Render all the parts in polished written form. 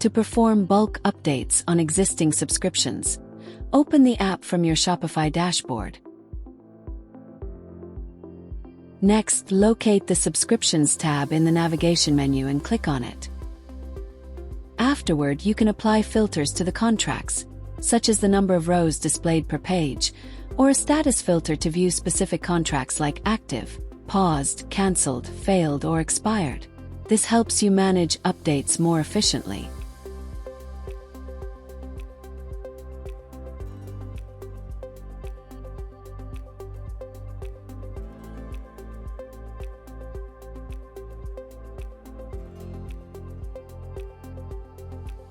To perform bulk updates on existing subscriptions, open the app from your Shopify dashboard. Next, locate the Subscriptions tab in the navigation menu and click on it. Afterward, you can apply filters to the contracts, such as the number of rows displayed per page, or a status filter to view specific contracts like active, paused, cancelled, failed, or expired. This helps you manage updates more efficiently.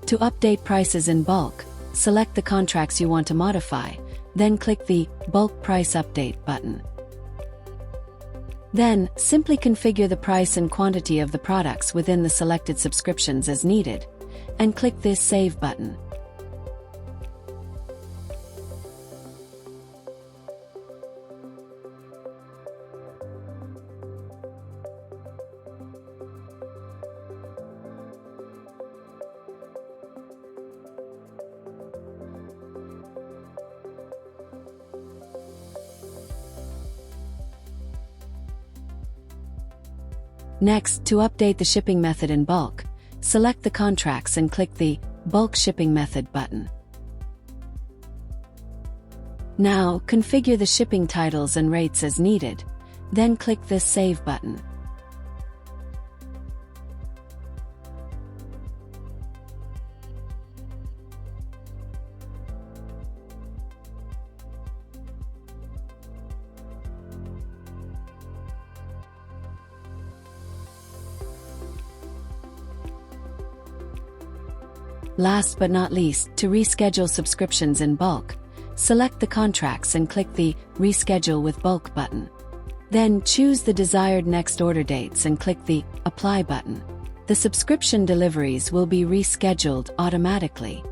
To update prices in bulk, select the contracts you want to modify, then click the Bulk Price Update button. Then, simply configure the price and quantity of the products within the selected subscriptions as needed, and click this Save button. Next, to update the shipping method in bulk, select the contracts and click the Bulk Shipping Method button. Now, configure the shipping titles and rates as needed, then click the Save button. Last but not least, to reschedule subscriptions in bulk, select the contracts and click the Reschedule with Bulk button. Then choose the desired next order dates and click the Apply button. The subscription deliveries will be rescheduled automatically.